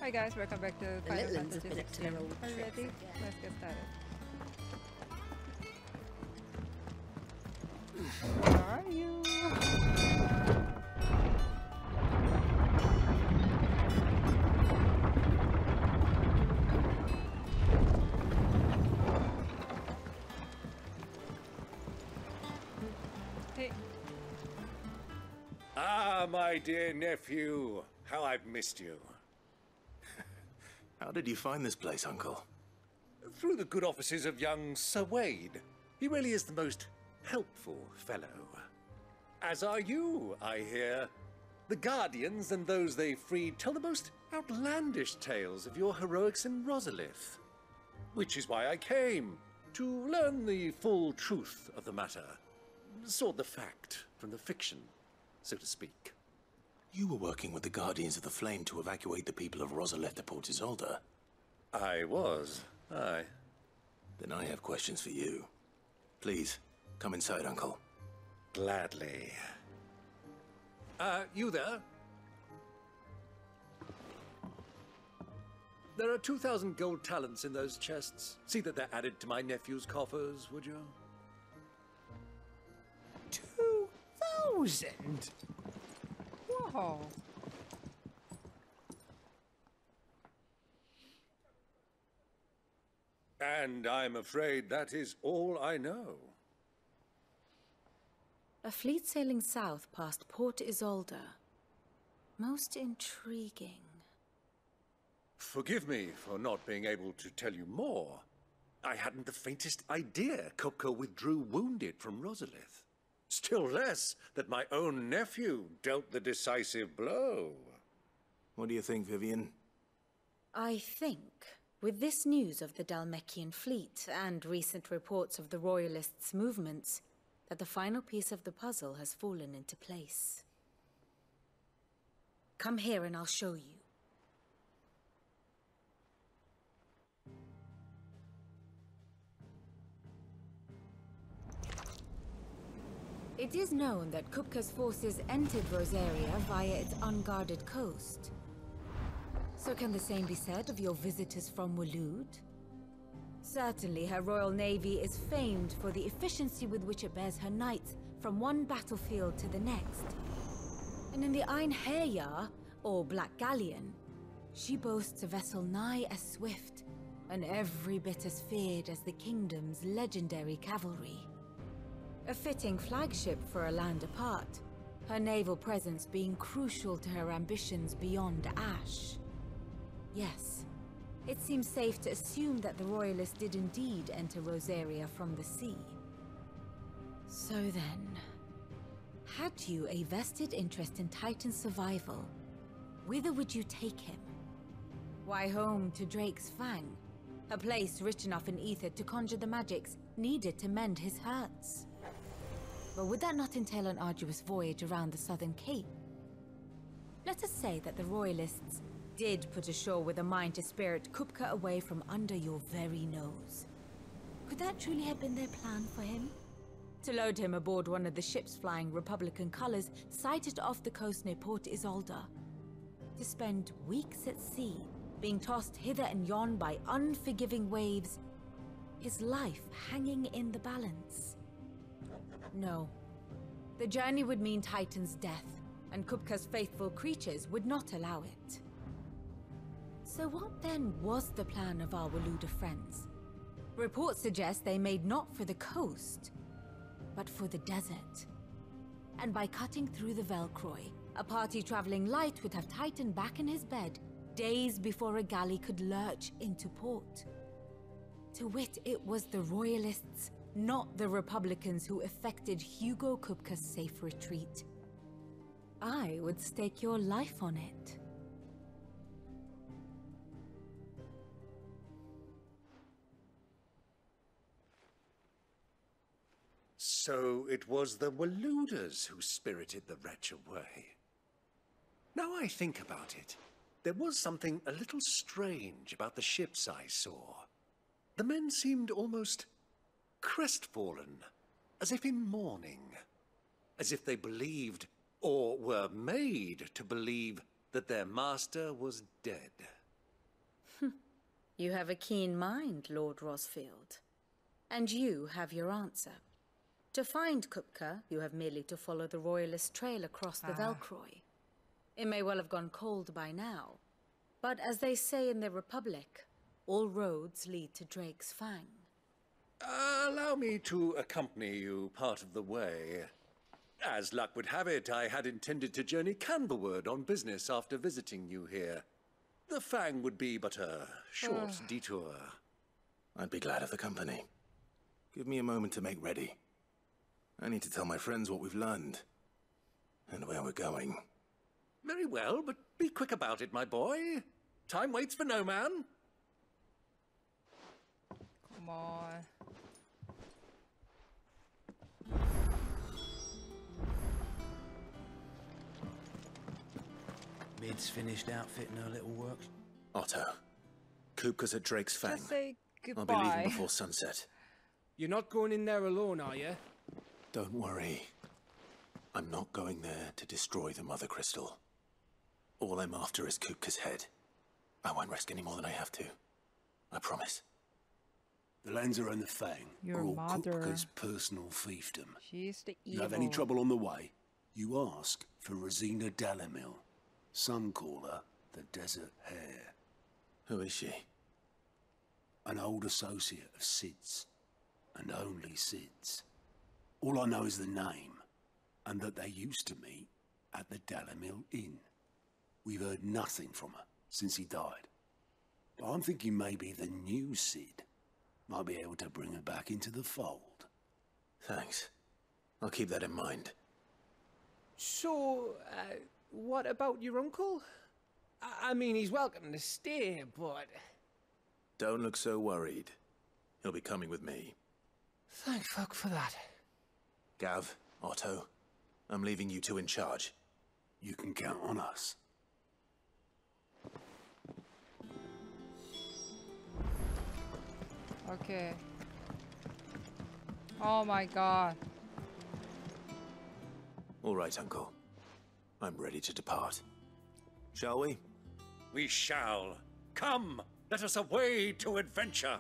Hi guys, welcome back to The Final Litlands have Fantasy been up to 16. their old Are you tricks ready? again. Let's get started. Where are you? Hey, Ah, my dear nephew. How I've missed you. How did you find this place, Uncle? Through the good offices of young Sir Wade. He really is the most helpful fellow. As are you, I hear. The Guardians and those they freed tell the most outlandish tales of your heroics in Rosalith. Which is why I came, to learn the full truth of the matter. Sort the fact from the fiction, so to speak. You were working with the Guardians of the Flame to evacuate the people of Rosalith to Port Isolde. I was, aye. Then I have questions for you. Please, come inside, Uncle. Gladly. You there? There are 2,000 gold talents in those chests. See that they're added to my nephew's coffers, would you? 2,000? whoa. And I'm afraid that is all I know. A fleet sailing south past Port Isolde. Most intriguing. Forgive me for not being able to tell you more. I hadn't the faintest idea Kupka withdrew wounded from Rosalith. Still less that my own nephew dealt the decisive blow. What do you think, Vivian? I think, with this news of the Dalmekian fleet and recent reports of the Royalists' movements, that the final piece of the puzzle has fallen into place. Come here and I'll show you. It is known that Kupka's forces entered Rosaria via its unguarded coast. So can the same be said of your visitors from Waloed? Certainly her Royal Navy is famed for the efficiency with which it bears her knights from one battlefield to the next. And in the Einherjar, or Black Galleon, she boasts a vessel nigh as swift and every bit as feared as the kingdom's legendary cavalry. A fitting flagship for a land apart, her naval presence being crucial to her ambitions beyond Ash. Yes, it seems safe to assume that the Royalists did indeed enter Rosaria from the sea. So then, had you a vested interest in Titan's survival, whither would you take him? Why, home to Drake's Fang, a place rich enough in ether to conjure the magics needed to mend his hurts. But would that not entail an arduous voyage around the southern cape? Let us say that the Royalists did put ashore with a mind to spirit Kupka away from under your very nose. Could that truly have been their plan for him? To load him aboard one of the ships flying Republican colors sighted off the coast near Port Isolde. To spend weeks at sea, being tossed hither and yon by unforgiving waves, his life hanging in the balance. No. The journey would mean Titan's death, and Kupka's faithful creatures would not allow it. So what then was the plan of our Waluda friends? Reports suggest they made not for the coast, but for the desert. And by cutting through the Velcroy, a party traveling light would have Titan back in his bed days before a galley could lurch into port. To wit, it was the Royalists, not the Republicans, who effected Hugo Kupka's safe retreat. I would stake your life on it. So it was the Waluders who spirited the wretch away. Now I think about it, there was something a little strange about the ships I saw. The men seemed almost crestfallen, as if in mourning, as if they believed, or were made to believe, that their master was dead. You have a keen mind, Lord Rosfield. And you have your answer. To find Kupka, you have merely to follow the Royalist trail across the Velcroy. It may well have gone cold by now, but as they say in the Republic, all roads lead to Drake's Fang. Allow me to accompany you part of the way. As luck would have it, I had intended to journey Canberward on business after visiting you here. The Fang would be but a short detour. I'd be glad of the company. Give me a moment to make ready. I need to tell my friends what we've learned. And where we're going. Very well, but be quick about it, my boy. Time waits for no man. Come on. Mid's finished outfitting her little work. Otto, Kupka's at Drake's Fang. Just say I'll be leaving goodbye. before sunset. You're not going in there alone, are you? Don't worry. I'm not going there to destroy the Mother Crystal. All I'm after is Kupka's head. I won't risk any more than I have to. I promise. The Lancer and the Fang Your are all mother. Kupka's personal fiefdom. She's the evil. You have any trouble on the way, you ask for Rosina Dalamil, Suncaller, the Desert Hare. Who is she? An old associate of Sid's, and only Sid's. All I know is the name, and that they used to meet at the Dalamil Inn. We've heard nothing from her since he died. But I'm thinking maybe the new Sid might be able to bring her back into the fold. Thanks. I'll keep that in mind. So, what about your uncle? I mean, he's welcome to stay, but... Don't look so worried. He'll be coming with me. Thank fuck for that. Gav, Otto, I'm leaving you two in charge. You can count on us. Okay. Oh my god. All right, Uncle. I'm ready to depart. Shall we? We shall. Come, let us away to adventure.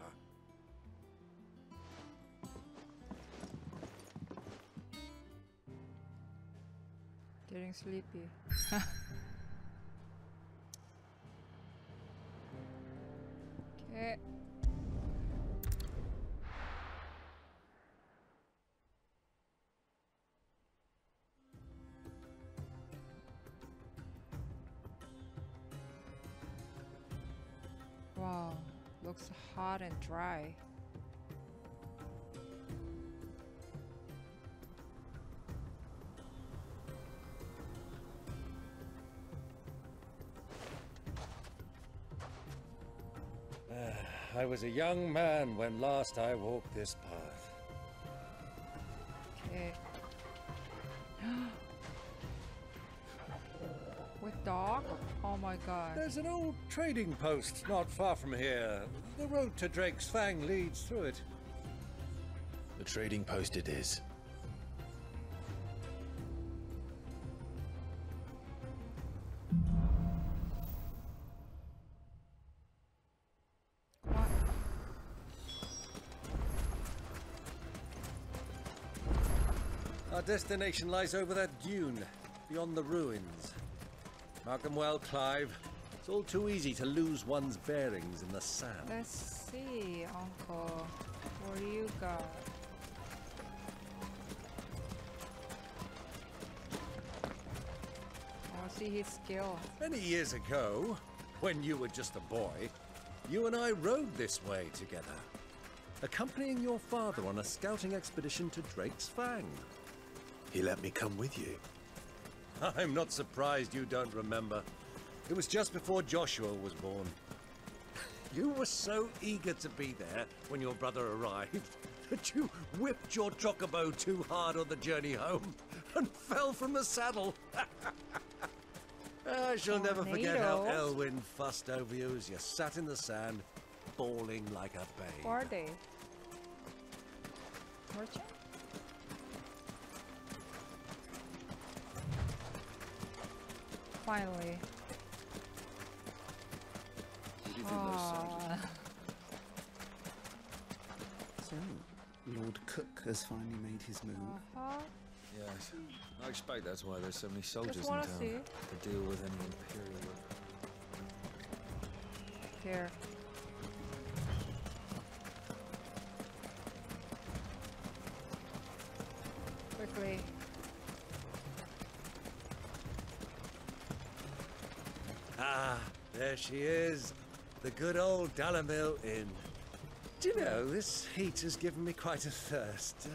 Getting sleepy. Okay. Wow, looks hot and dry. I was a young man when last I walked this path. Okay. With dog? Oh my god. There's an old trading post not far from here. The road to Drake's Fang leads through it. The trading post it is. What? Our destination lies over that dune, beyond the ruins. Mark them well, Clive. It's all too easy to lose one's bearings in the sand. Let's see, Uncle. What do you got? I want to see his skill. Many years ago, when you were just a boy, you and I rode this way together, accompanying your father on a scouting expedition to Drake's Fang. He let me come with you. I'm not surprised you don't remember. It was just before Joshua was born. You were so eager to be there when your brother arrived that you whipped your chocobo too hard on the journey home and fell from the saddle. I shall never forget how Tornadoes. Elwyn fussed over you as you sat in the sand, bawling like a babe. Who are they? Merchant? Finally. What do you think those Aw. soldiers? So, Lord Cook has finally made his move. Uh-huh. Yes. I expect that's why there's so many soldiers in wanna town see. to deal with any imperial. Here. Quickly. Ah, there she is. The good old Dalamil Inn. Do you know, this heat has given me quite a thirst.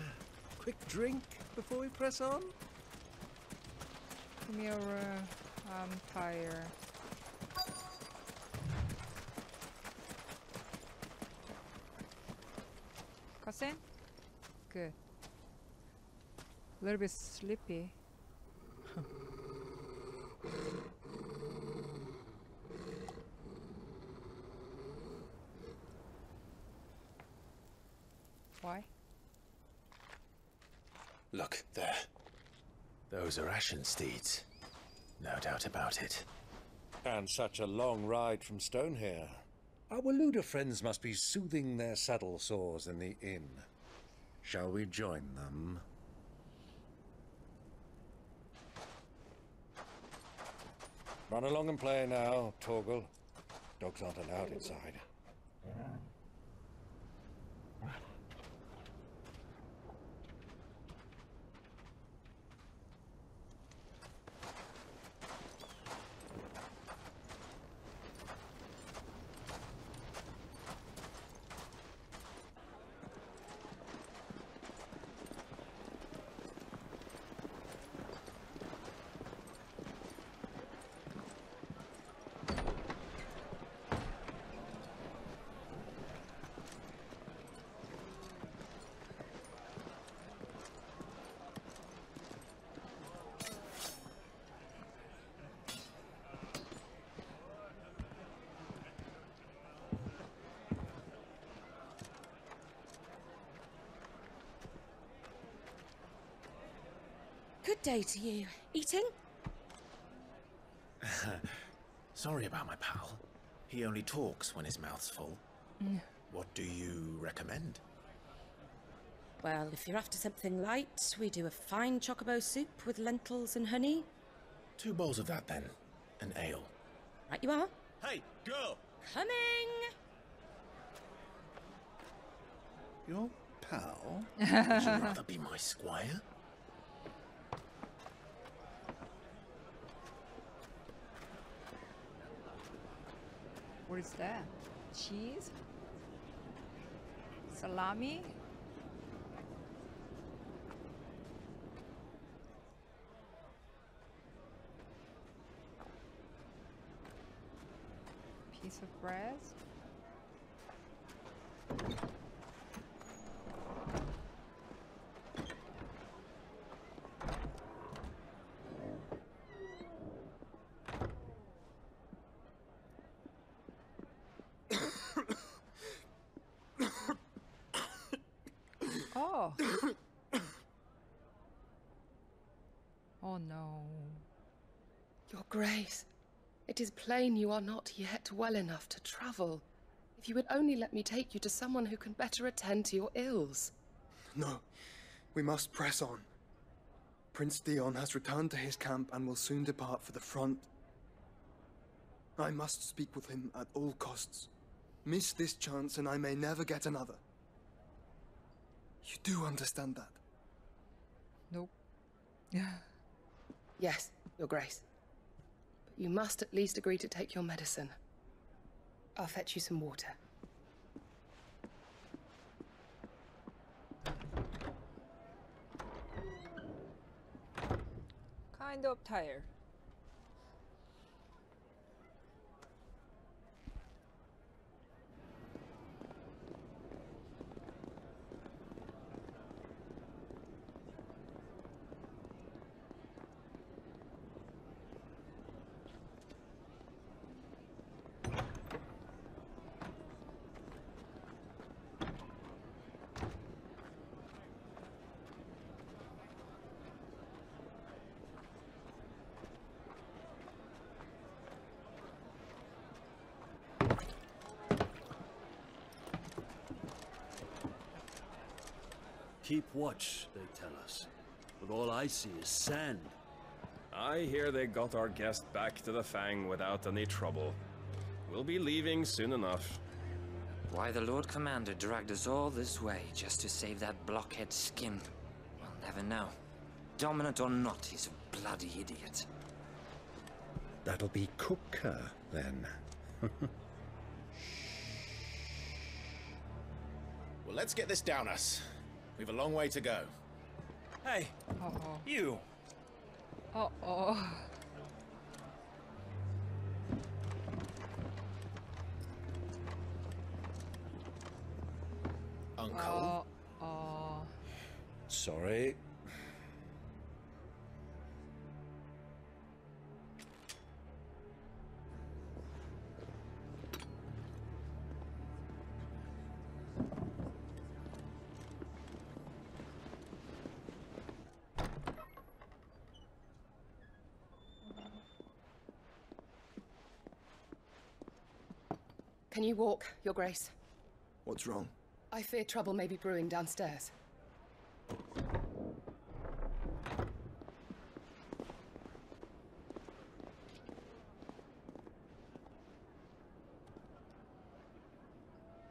Quick drink before we press on? Give me a room. I'm tired. Cousin? Good. A little bit sleepy. Why? Look, there. Those are Ashen steeds. No doubt about it. And such a long ride from Stonehair. Our Waluda friends must be soothing their saddle sores in the inn. Shall we join them? Run along and play now, Torgal. Dogs aren't allowed inside. Good day to you. Eating? Sorry about my pal. He only talks when his mouth's full. What do you recommend? Well, if you're after something light, we do a fine chocobo soup with lentils and honey. 2 bowls of that then. An ale. Right you are. Hey, girl! Coming! Your pal? Would you rather be my squire? What is that? Cheese? Salami? Piece of bread? Oh. Oh no. Your Grace, it is plain you are not yet well enough to travel. If you would only let me take you to someone who can better attend to your ills. No, we must press on. Prince Dion has returned to his camp and will soon depart for the front. I must speak with him at all costs. Miss this chance and I may never get another. You do understand that? Nope. Yes, Your Grace. But you must at least agree to take your medicine. I'll fetch you some water. Kind of tired. keep watch, they tell us. But all I see is sand. I hear they got our guest back to the Fang without any trouble. We'll be leaving soon enough. Why the Lord Commander dragged us all this way just to save that blockhead skin, we'll never know. Dominant or not, he's a bloody idiot. That'll be Cooker, then. Well, let's get this down us. We've a long way to go. Hey, you. Uh-oh. Uncle? Sorry. Can you walk, Your Grace? What's wrong? I fear trouble may be brewing downstairs.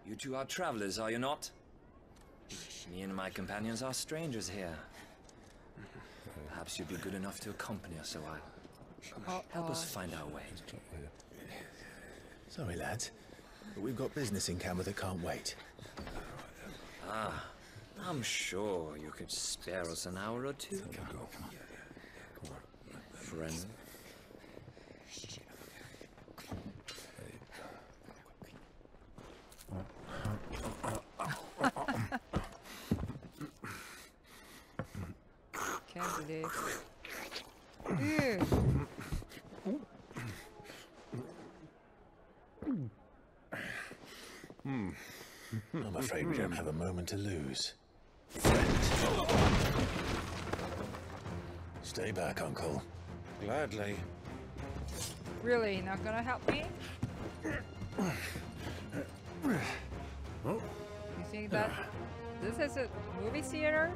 You two are travelers, are you not? Me and my companions are strangers here. Perhaps you'd be good enough to accompany us a while. Help us find our way. Sorry, lads, but we've got business in camera that can't wait. Ah, I'm sure you could spare us an hour or two. Friend. Can't believe. Ew. I'm afraid we don't have a moment to lose. Stay back, Uncle. Gladly. Really, not gonna help me? You think that this is a movie theater?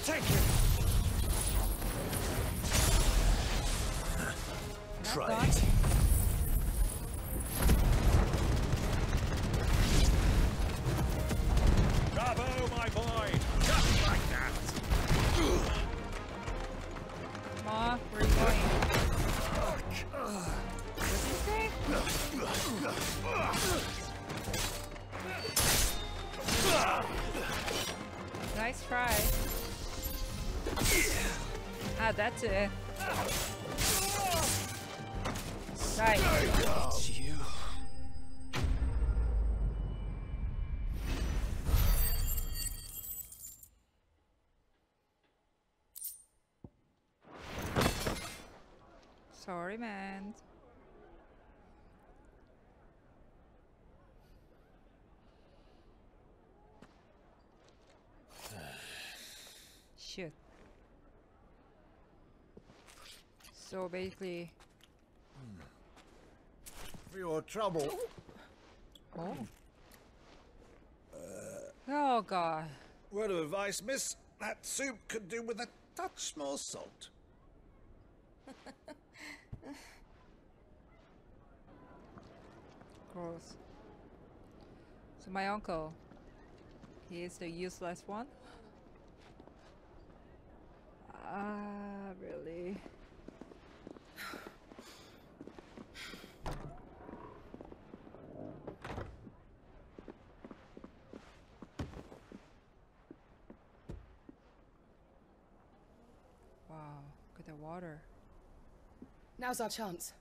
Take it! Try it. Bravo, my boy! Just like that! Ma, where are you going? What did you say? Nice try. Ah, that's it. Right. It's you. Sorry, man. Shit. So basically... For your trouble. Oh. Oh, God. Word of advice, miss. That soup could do with a touch more salt. Gross. So my uncle, he is the useless one? Ah, really? Wow, look at the water. Now's our chance.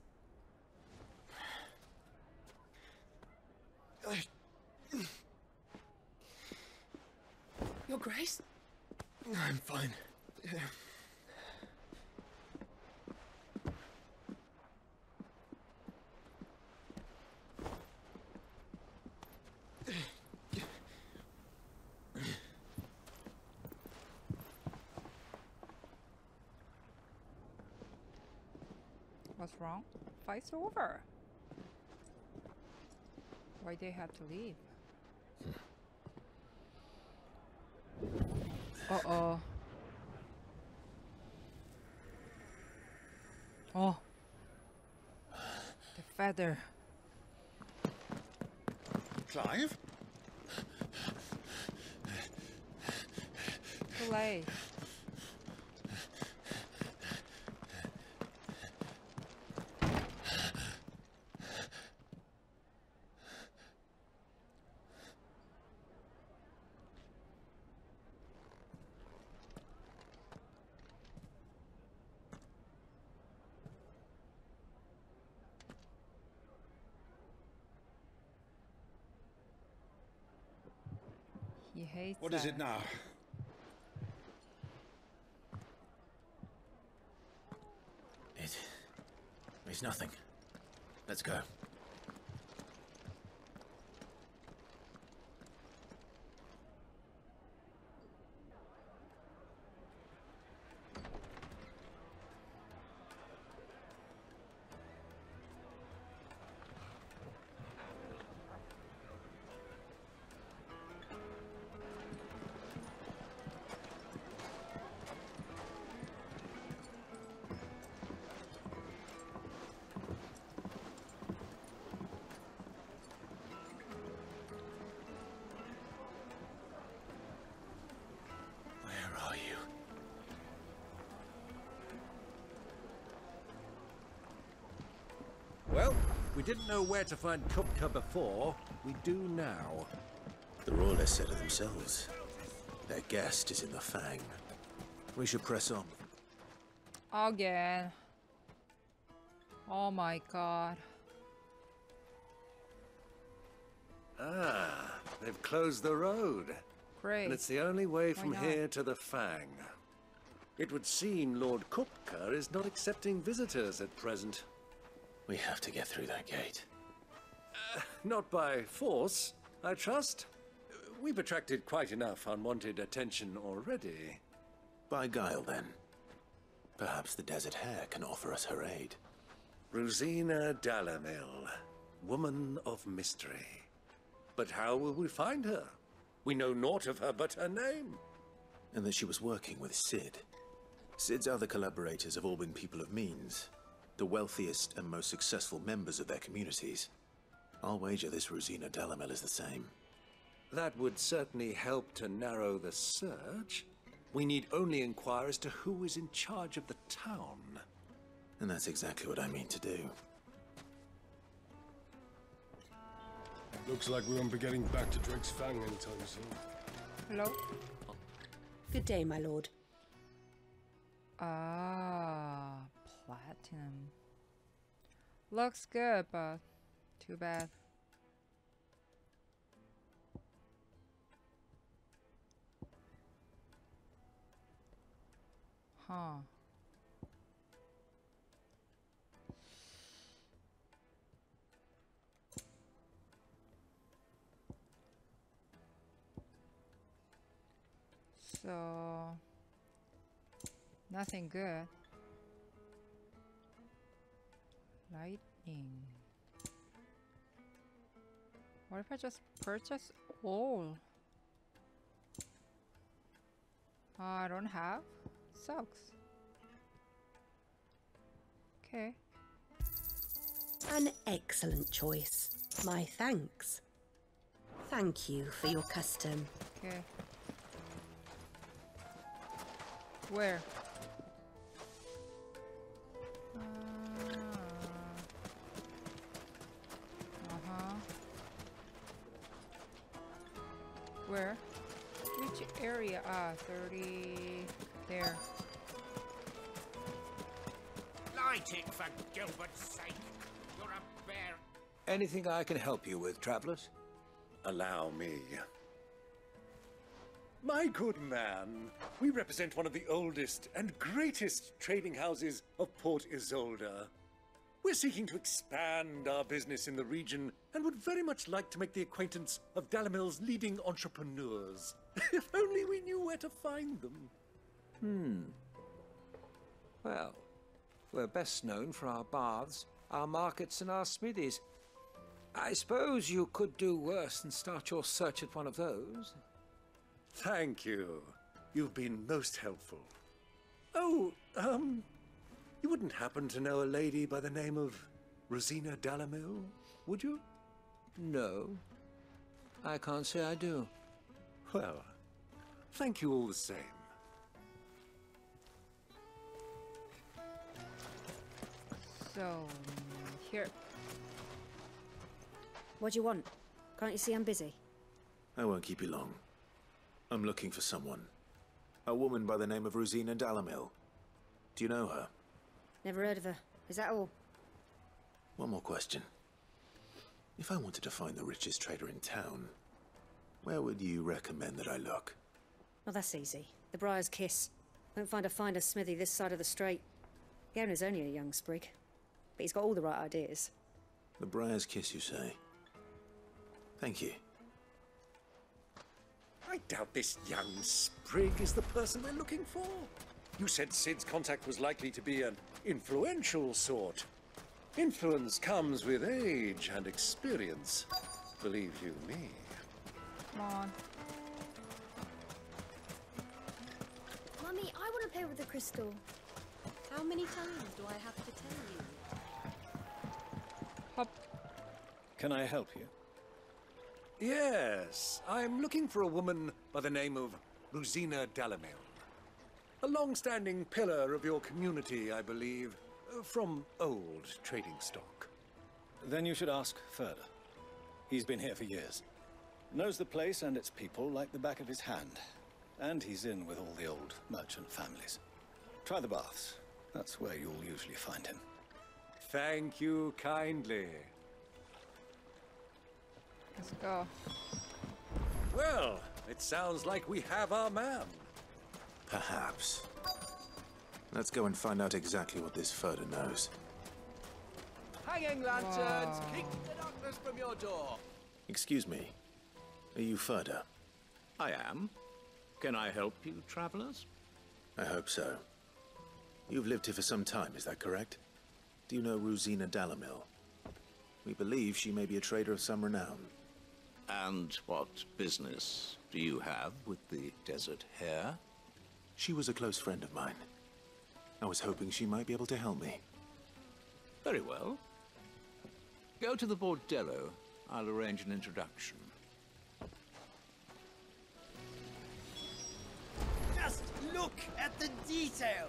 Your Grace? I'm fine. Yeah. What's wrong? Fight's over. Why they have to leave? Uh-oh. Oh. The feather. Clive? Too late. He hates What is it us. now? It's nothing. Let's go. Well, we didn't know where to find Kupka before. We do now. The Royalists said it themselves. Their guest is in the Fang. We should press on. Again. Oh my god. Ah, they've closed the road. Great. And it's the only way Why from not? here to the Fang. It would seem Lord Kupka is not accepting visitors at present. We have to get through that gate. Not by force, I trust. We've attracted quite enough unwanted attention already. By guile, then. Perhaps the Desert Hare can offer us her aid. Rosina Dalamil, woman of mystery. But how will we find her? We know naught of her but her name. And that she was working with Sid. Sid's other collaborators have all been people of means, the wealthiest and most successful members of their communities. I'll wager this Rosina Dalamil is the same. That would certainly help to narrow the search. We need only inquire as to who is in charge of the town. And that's exactly what I mean to do. Looks like we won't be getting back to Drake's Fang anytime soon. Hello? Good day, my lord. Ah, platinum. Looks good, but too bad. Huh. So, nothing good. Lightning. What if I just purchase all? I don't have. Sucks. Okay. An excellent choice. My thanks. Thank you for your custom. Okay. Where? Where? Which area? Ah, 30... There. Light it, for Gilbert's sake. You're a bear. Anything I can help you with, travelers? Allow me. My good man, we represent one of the oldest and greatest trading houses of Port Isolde. We're seeking to expand our business in the region and would very much like to make the acquaintance of Dalamil's leading entrepreneurs. If only we knew where to find them. Well, we're best known for our baths, our markets, and our smithies. I suppose you could do worse than start your search at one of those. Thank you. You've been most helpful. Oh, you wouldn't happen to know a lady by the name of Rosina Dalamil, would you? No. I can't say I do. Well, thank you all the same. So, here. What do you want? Can't you see I'm busy? I won't keep you long. I'm looking for someone. A woman by the name of Rosina Dalamil. Do you know her? Never heard of her. Is that all? One more question. If I wanted to find the richest trader in town, where would you recommend that I look? Well, that's easy. The Briar's Kiss. Won't find a finer smithy this side of the strait. The owner's only a young sprig, but he's got all the right ideas. The Briar's Kiss, you say? Thank you. I doubt this young sprig is the person we're looking for. You said Sid's contact was likely to be an influential sort. Influence comes with age and experience, believe you me. Come on. Mummy, I want to play with the crystal. How many times do I have to tell you? Hop. Can I help you? Yes, I'm looking for a woman by the name of Rosina Dalamil. A long-standing pillar of your community, I believe, from old trading stock. Then you should ask further. He's been here for years. Knows the place and its people like the back of his hand. And he's in with all the old merchant families. Try the baths. That's where you'll usually find him. Thank you kindly. Let's go. Well, it sounds like we have our man. Perhaps. Let's go and find out exactly what this Furder knows. Hanging lanterns, kick the darkness from your door. Excuse me. Are you Furder? I am. Can I help you, travelers? I hope so. You've lived here for some time, is that correct? Do you know Rosina Dalamil? We believe she may be a trader of some renown. And what business do you have with the desert hare? She was a close friend of mine. I was hoping she might be able to help me. Very well. Go to the bordello. I'll arrange an introduction. Just look at the detail,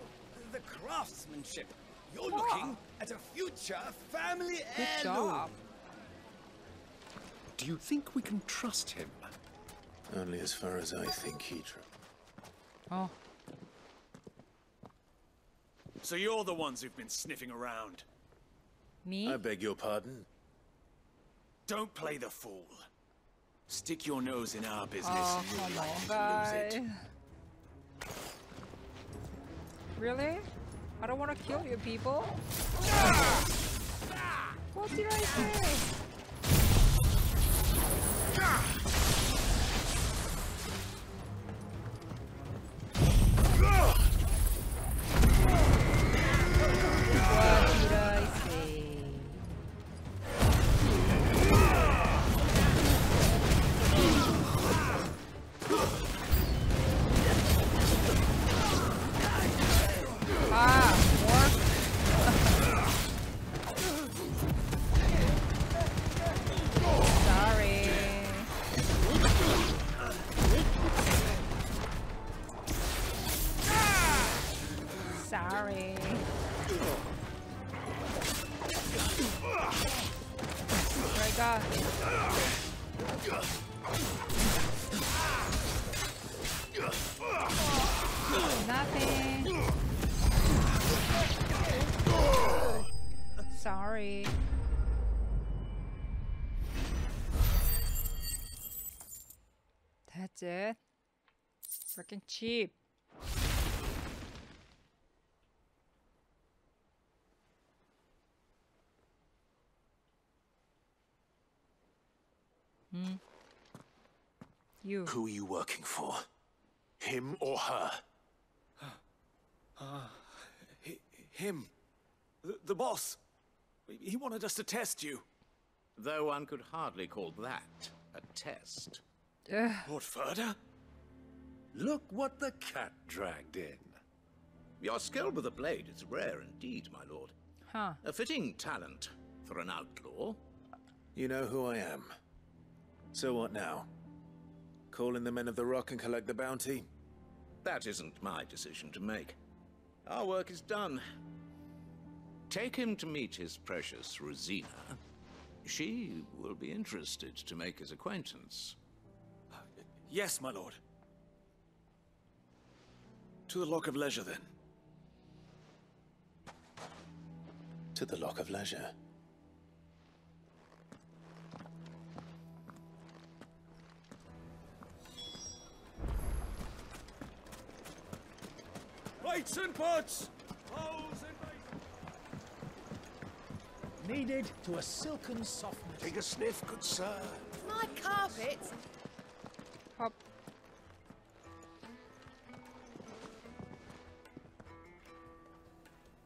the craftsmanship. You're looking at a future family heirloom. Do you think we can trust him? Only as far as I think he Oh. So you're the ones who've been sniffing around. Me? I beg your pardon? Don't play the fool. Stick your nose in our business Oh, and you'll come like on, to lose it. guy. Really? I don't want to kill you, people. What did I say? Nothing. Sorry. That's it. Freaking cheap. You. Who are you working for? Him or her? Him. The boss. He wanted us to test you. Though one could hardly call that a test. Lord Furder? Look what the cat dragged in. Your skill with the blade is rare indeed, my lord. Huh. A fitting talent for an outlaw. You know who I am. So what now? Call in the Men of the Rock and collect the bounty? That isn't my decision to make. Our work is done. Take him to meet his precious Rosina. She will be interested to make his acquaintance. Yes, my lord. To the Lock of Leisure, then. To the Lock of Leisure. Plates and pots! Bowls and Kneaded to a silken softness. Take a sniff, good sir. My carpet! Hop.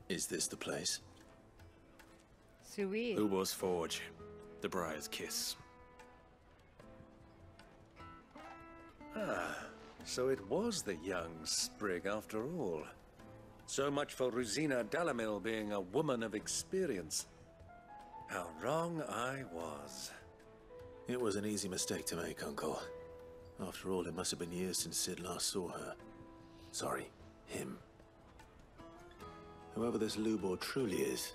Is this the place? Sweet. Ubo's Forge. The Briar's Kiss. Ah, so it was the young sprig after all. So much for Rosina Delamil being a woman of experience. How wrong I was. It was an easy mistake to make, Uncle. After all, it must have been years since Sid last saw her. Sorry, him. Whoever this Lubor truly is,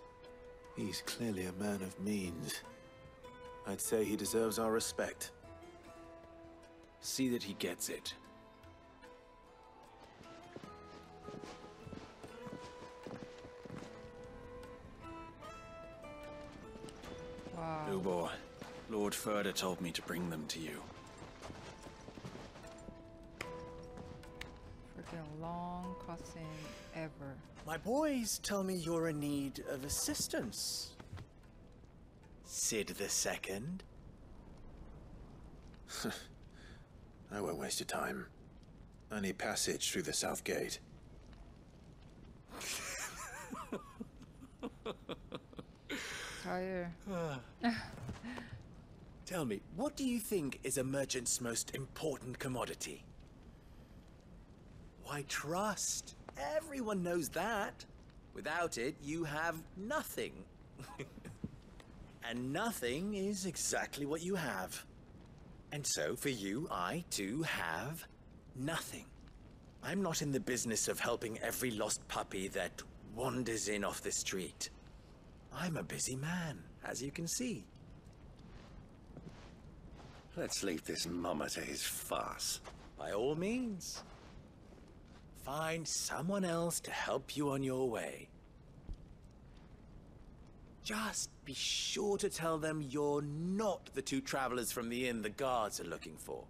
he's clearly a man of means. I'd say he deserves our respect. See that he gets it. Wow. Lubor, Lord Furder told me to bring them to you. Freaking long cutscene ever. My boys tell me you're in need of assistance. Sid the Second. I won't waste your time. I need passage through the south gate. Tired. Tell me, what do you think is a merchant's most important commodity? Why, trust. Everyone knows that. Without it, you have nothing. And nothing is exactly what you have. And so, for you, I, too, have nothing. I'm not in the business of helping every lost puppy that wanders in off the street. I'm a busy man, as you can see. Let's leave this mummer to his farce. By all means. Find someone else to help you on your way. Just be sure to tell them you're not the two travelers from the inn the guards are looking for.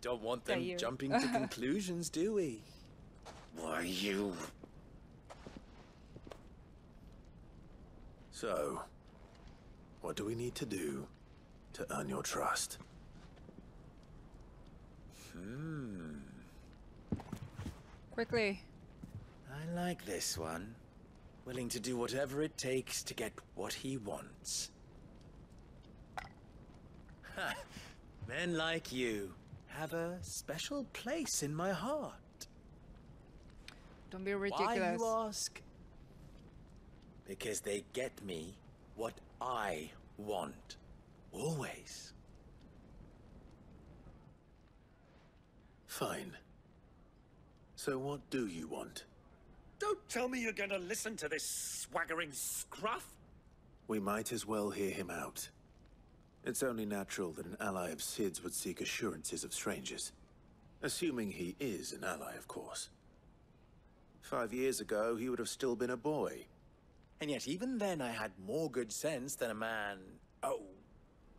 Don't want them jumping to conclusions, do we? Why, you... So, what do we need to do to earn your trust? Quickly. I like this one. Willing to do whatever it takes to get what he wants. Ha! Men like you have a special place in my heart. Don't be ridiculous. Why, you ask? Because they get me what I want. Always. Fine. So what do you want? Don't tell me you're going to listen to this swaggering scruff. We might as well hear him out. It's only natural that an ally of Sid's would seek assurances of strangers. Assuming he is an ally, of course. 5 years ago, he would have still been a boy. And yet even then I had more good sense than a man,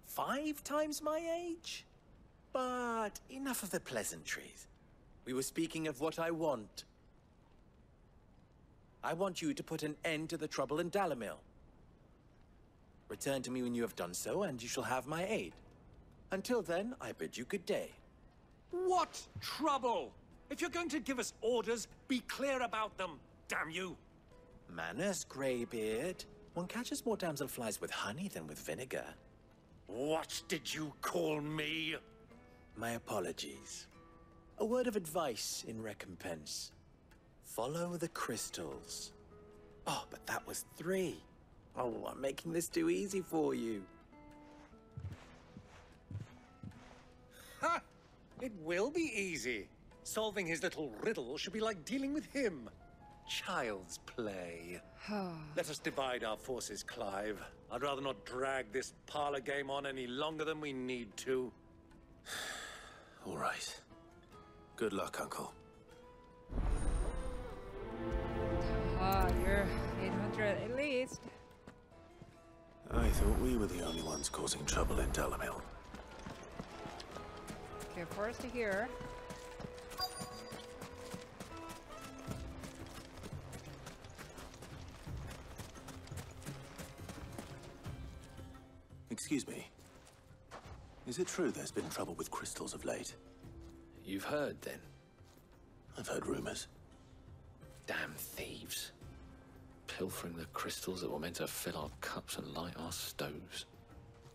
5 times my age? But enough of the pleasantries. We were speaking of what I want. I want you to put an end to the trouble in Dalamil. Return to me when you have done so, and you shall have my aid. Until then, I bid you good day. What trouble? If you're going to give us orders, be clear about them, damn you! Manners, Greybeard. One catches more damselflies with honey than with vinegar. What did you call me? My apologies. A word of advice in recompense. Follow the crystals. Oh, but that was 3. Oh, I'm making this too easy for you. Ha! It will be easy. Solving his little riddle should be like dealing with him. Child's play. Let us divide our forces, Clive. I'd rather not drag this parlor game on any longer than we need to. All right. Good luck, Uncle. You're 800 at least. I thought we were the only ones causing trouble in Delamil. Okay, first here. Excuse me. Is it true there's been trouble with crystals of late? You've heard, then? I've heard rumors. Damn thieves. Pilfering the crystals that were meant to fill our cups and light our stoves.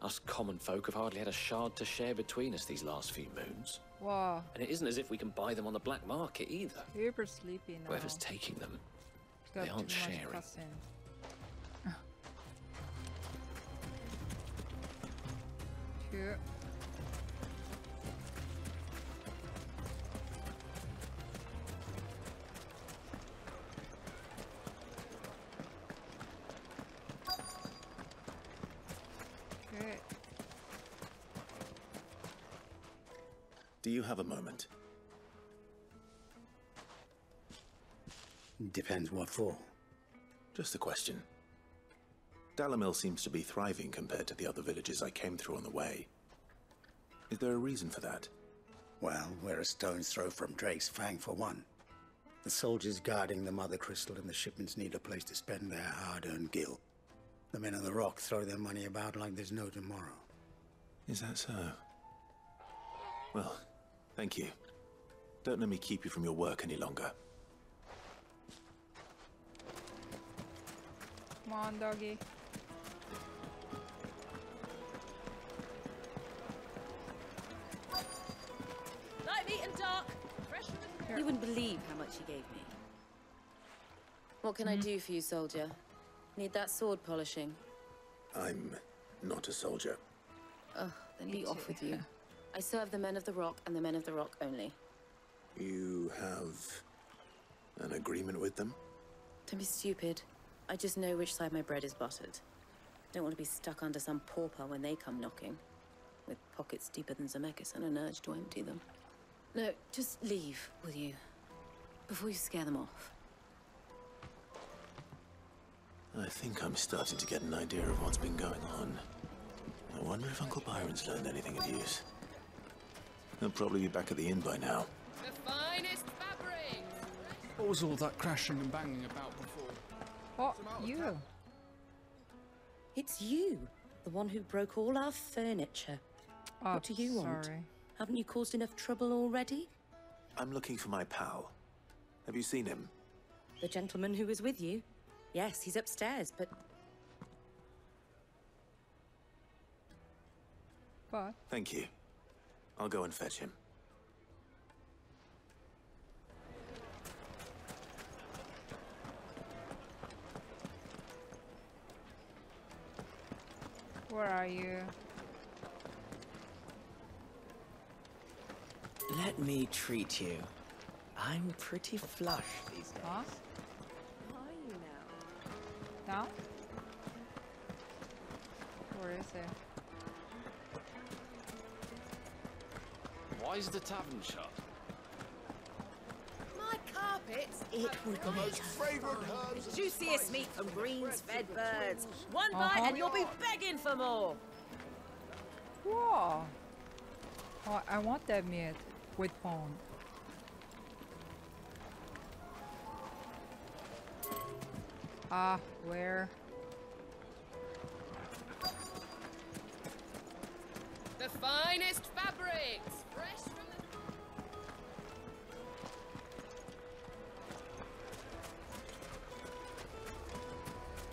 Us common folk have hardly had a shard to share between us these last few moons. Wow. And it isn't as if we can buy them on the black market either. Super sleepy now. Whoever's taking them, Got they aren't too much sharing. cussing. Two. Okay. Do you have a moment? Depends what for. Just a question. Delamil seems to be thriving compared to the other villages I came through on the way. Is there a reason for that? Well, we're a stone's throw from Drake's Fang for one. The soldiers guarding the Mother Crystal and the shipments need a place to spend their hard-earned gil. The men of the Rock throw their money about like there's no tomorrow. Is that so? Well, thank you. Don't let me keep you from your work any longer. Come on, doggy. Light, meat, and dark. Fresh from the... You wouldn't believe how much he gave me. What can I do for you, soldier? Need that sword polishing? I'm not a soldier. Oh, then be off with you. I serve the men of the Rock and the men of the Rock only. You have an agreement with them? Don't be stupid. I just know which side my bread is buttered. Don't want to be stuck under some pauper when they come knocking. With pockets deeper than Zemeckis and an urge to empty them. No, just leave, will you? Before you scare them off. I think I'm starting to get an idea of what's been going on. I wonder if Uncle Byron's learned anything of use. He'll probably be back at the inn by now. The finest fabric! What was all that crashing and banging about before? Oh, you. It's you, the one who broke all our furniture. Oh, what do you want? sorry. Haven't you caused enough trouble already? I'm looking for my pal. Have you seen him? The gentleman who was with you? Yes, he's upstairs, but... What? Thank you. I'll go and fetch him. Where are you? Let me treat you. I'm pretty flush these days. Huh? Who are you now? Now? Where is it? Why is the tavern shut? My carpets. It would The make most fragrant herbs. and juiciest meat spices from greens fed birds. rituals. One bite and you'll be begging for more. Whoa! Oh, I want that meat with bone. Ah, where? The finest fabrics! Fresh from the...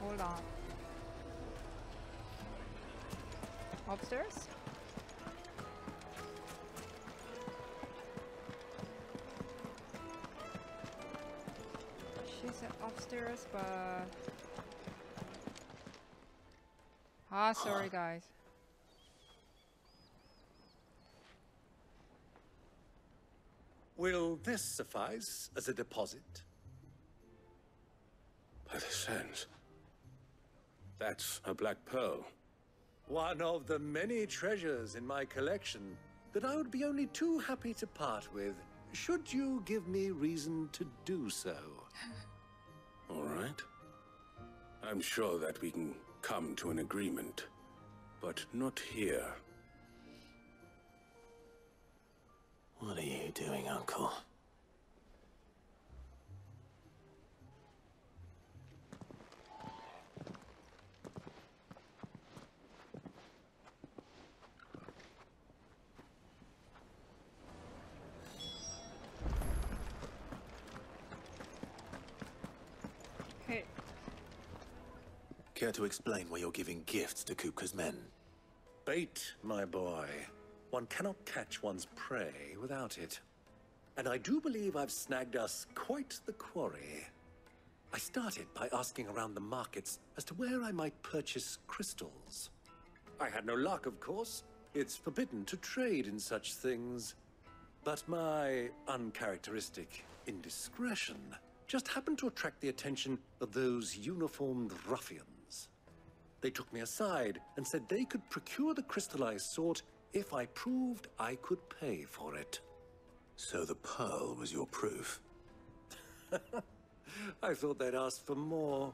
Hold on. Upstairs? it upstairs, but... Ah, sorry guys. Will this suffice as a deposit? By the sands. That's a black pearl. One of the many treasures in my collection that I would be only too happy to part with, should you give me reason to do so. All right. I'm sure that we can come to an agreement, but not here. What are you doing, Uncle? Okay. Care to explain why you're giving gifts to Kupka's men? Bait, my boy. One cannot catch one's prey without it. And I do believe I've snagged us quite the quarry. I started by asking around the markets as to where I might purchase crystals. I had no luck, of course. It's forbidden to trade in such things. But my uncharacteristic indiscretion just happened to attract the attention of those uniformed ruffians. They took me aside and said they could procure the crystallized sort if I proved I could pay for it. So the pearl was your proof? I thought they'd ask for more.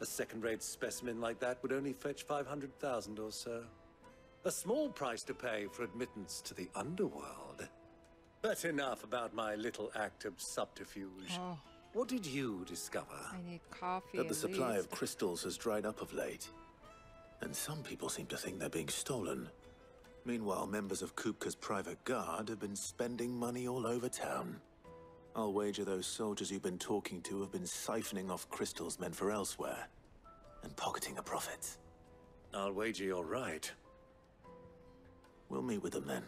A second-rate specimen like that would only fetch 500,000 or so. A small price to pay for admittance to the underworld. But enough about my little act of subterfuge. Oh. What did you discover? I need coffee. That the at supply least. of crystals has dried up of late. And some people seem to think they're being stolen. Meanwhile, members of Kupka's private guard have been spending money all over town. I'll wager those soldiers you've been talking to have been siphoning off crystals meant for elsewhere, and pocketing the profits. I'll wager you're right. We'll meet with them then,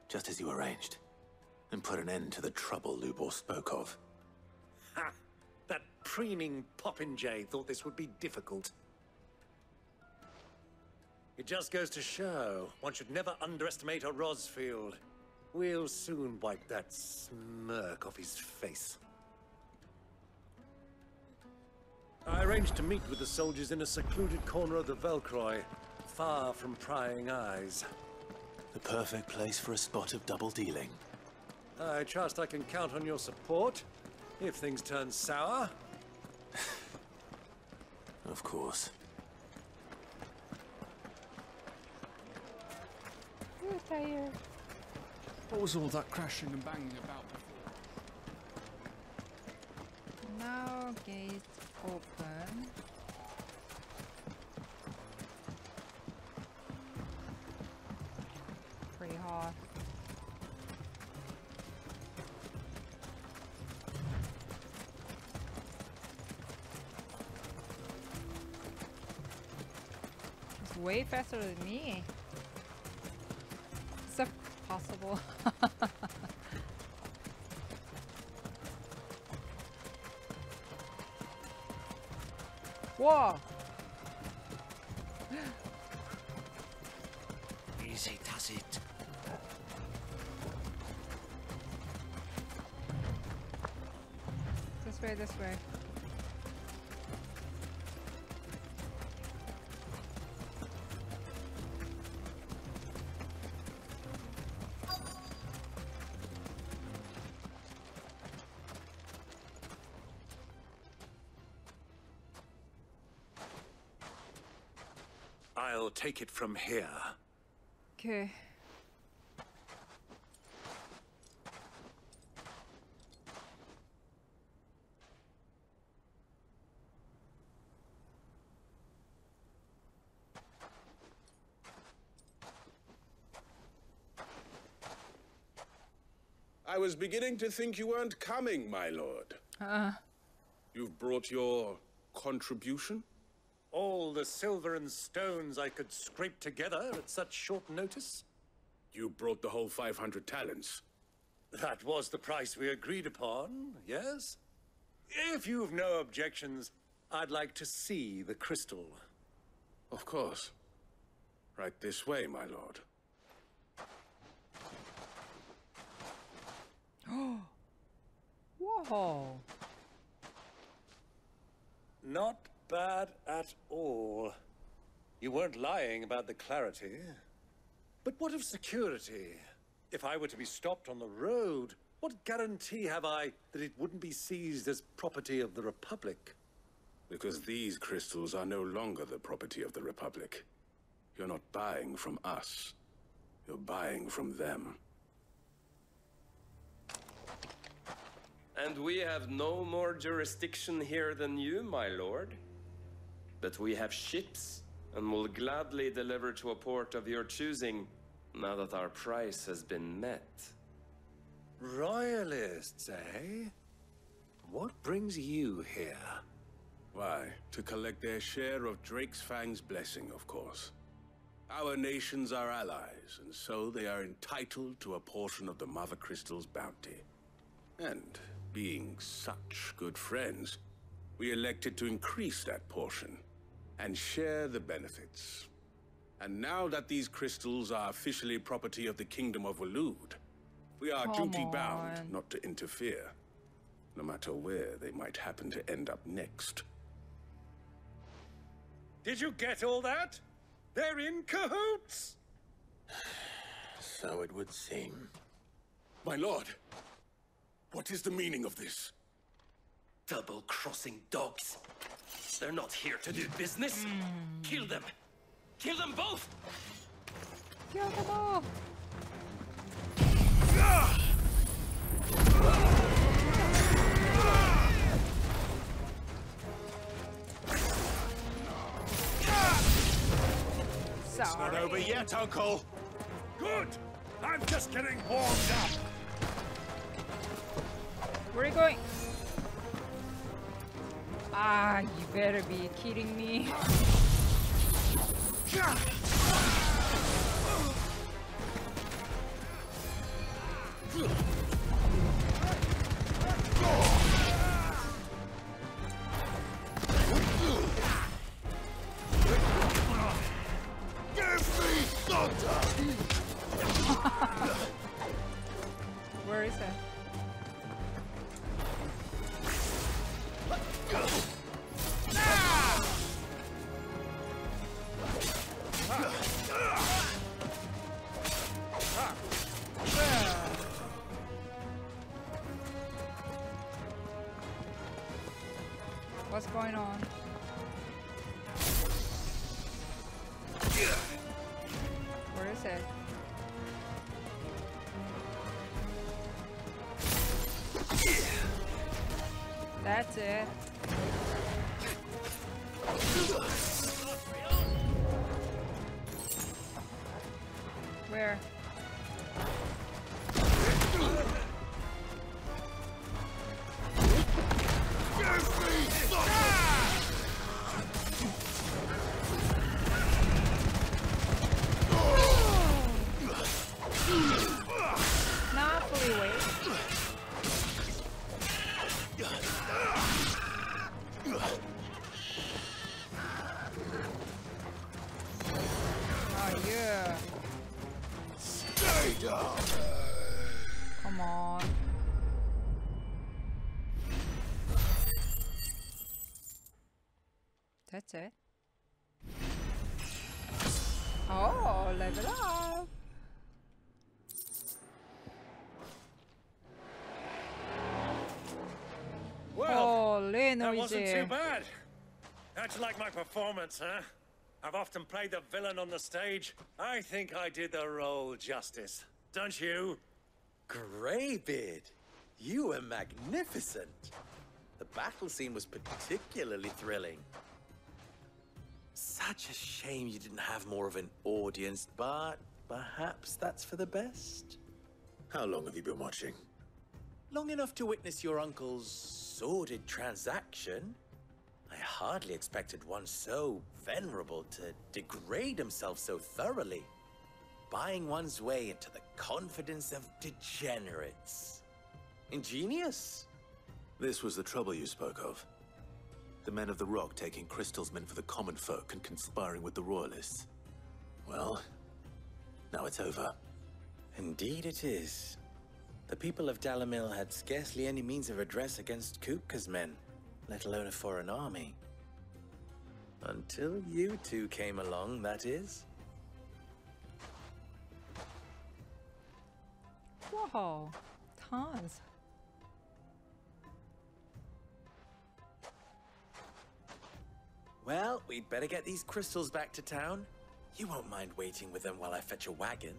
just as you arranged, and put an end to the trouble Lubor spoke of. Ha! That preening popinjay thought this would be difficult. It just goes to show, one should never underestimate a Rosfield. We'll soon wipe that smirk off his face. I arranged to meet with the soldiers in a secluded corner of the Velcroy, far from prying eyes. The perfect place for a spot of double dealing. I trust I can count on your support, if things turn sour. Of course. Ooh, tired. What was all that crashing and banging about before? Now gate open. Pretty hot. It's way faster than me. Is that possible? Whoa! Easy does it. This way, this way. I'll take it from here. Okay. I was beginning to think you weren't coming, my lord. You've brought your contribution? All the silver and stones I could scrape together at such short notice? You brought the whole 500 talents. That was the price we agreed upon, yes? If you've no objections, I'd like to see the crystal. Of course. Right this way, my lord. Whoa. Not bad at all. You weren't lying about the clarity. But what of security? If I were to be stopped on the road, what guarantee have I that it wouldn't be seized as property of the Republic? Because these crystals are no longer the property of the Republic. You're not buying from us. You're buying from them. And we have no more jurisdiction here than you, my lord. But we have ships, and will gladly deliver to a port of your choosing, now that our price has been met. Royalists, eh? What brings you here? Why, to collect their share of Drake's Fang's blessing, of course. Our nations are allies, and so they are entitled to a portion of the Mother Crystal's bounty. And being such good friends, we elected to increase that portion and share the benefits. And now that these crystals are officially property of the Kingdom of Waloed, we are duty-bound not to interfere, no matter where they might happen to end up next. Did you get all that? They're in cahoots! So it would seem. My lord, what is the meaning of this? Double-crossing dogs. They're not here to do business. Kill them. Kill them both! Kill them all! It's not over yet, Uncle! Good! I'm just getting warmed up! Where are you going? Ah, you better be kidding me. Where is that? What's going on? Where is it? That's it. Where? Not fully awake. Oh yeah. Stay down. Come on. That's it. Oh, level up. Well, Holy that wasn't noisy. too bad. How'd you like my performance, huh? I've often played the villain on the stage. I think I did the role justice. Don't you? Greybeard, you were magnificent. The battle scene was particularly thrilling. Such a shame you didn't have more of an audience, but perhaps that's for the best. How long have you been watching? Long enough to witness your uncle's sordid transaction. I hardly expected one so venerable to degrade himself so thoroughly. Buying one's way into the confidence of degenerates. Ingenious. This was the trouble you spoke of. The men of the Rock taking crystals meant for the common folk and conspiring with the Royalists. Well, now it's over. Indeed it is. The people of Dalamil had scarcely any means of redress against Kupka's men, let alone a foreign army. Until you two came along, that is. Whoa, tons. Well, we'd better get these crystals back to town. You won't mind waiting with them while I fetch a wagon.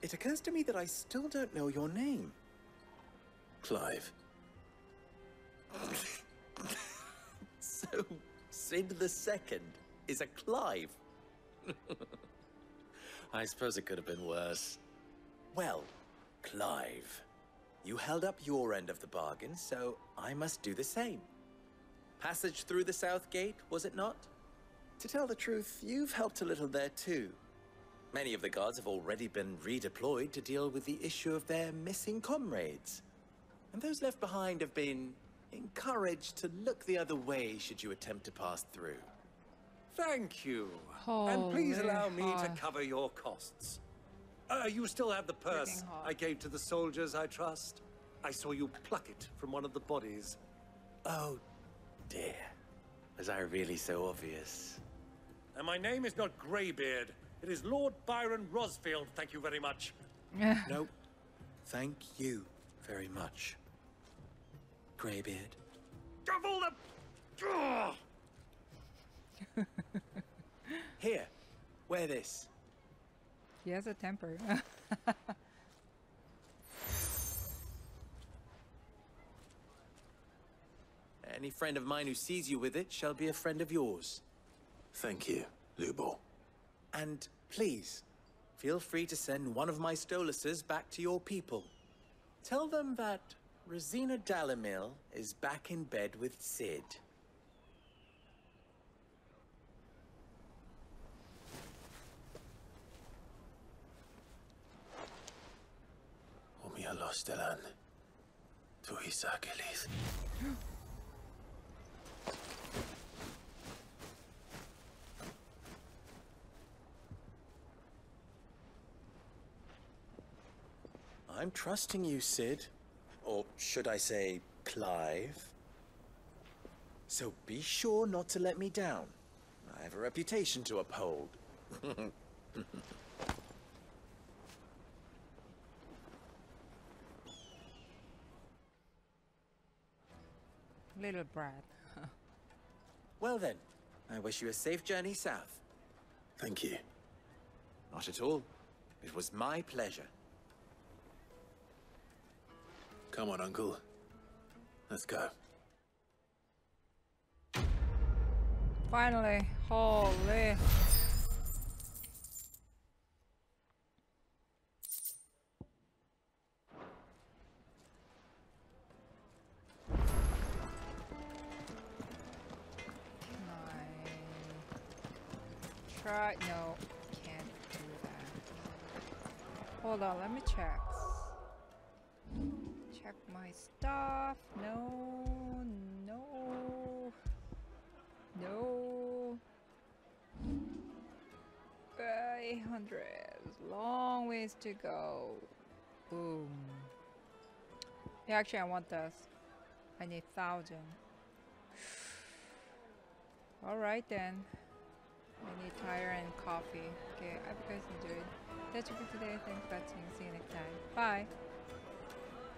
It occurs to me that I still don't know your name. Clive. So, Sid the Second is a Clive? I suppose it could have been worse. Well, Clive, you held up your end of the bargain, so I must do the same. Passage through the South Gate, was it not? To tell the truth, you've helped a little there too. Many of the guards have already been redeployed to deal with the issue of their missing comrades. And those left behind have been encouraged to look the other way should you attempt to pass through. Thank you. And please allow me to cover your costs. You still have the purse I gave to the soldiers, I trust? I saw you pluck it from one of the bodies. Oh, dear. Was I really so obvious? And my name is not Greybeard. It is Lord Byron Rosfield, thank you very much. Nope. Thank you very much, Greybeard. Of all the... Here, wear this. He has a temper. Any friend of mine who sees you with it shall be a friend of yours. Thank you, Lubo. And please, feel free to send one of my Stoluses back to your people. Tell them that Rosina Dalamil is back in bed with Sid. Umia Lostelan. Tu Isakelis. I'm trusting you, Sid. Or should I say, Clive? So be sure not to let me down. I have a reputation to uphold. Little brat. Well then, I wish you a safe journey south. Thank you. Not at all. It was my pleasure. Come on, Uncle. Let's go. Finally, holy. Try, no, can't do that. Hold on, let me check. Check my stuff. No, no, no. 800, long ways to go. Boom. Yeah, actually, I want this. I need 1,000. All right then. I need tire and coffee. Okay, I hope you guys enjoyed. That's it for today. Thanks for watching. See you next time. Bye.